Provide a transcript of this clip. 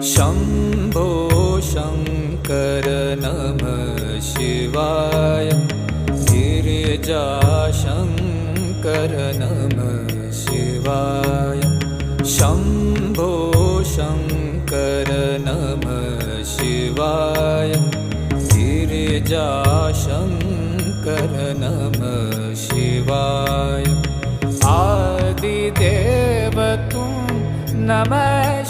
शम्भो शङ्कर नमः शिवाय। गिरिजाशङ्कर नमः शिवाय। शम्भो शङ्कर नमः शिवाय। गिरिजाशङ्कर नमः शिवाय। आदिदेव तुम नमः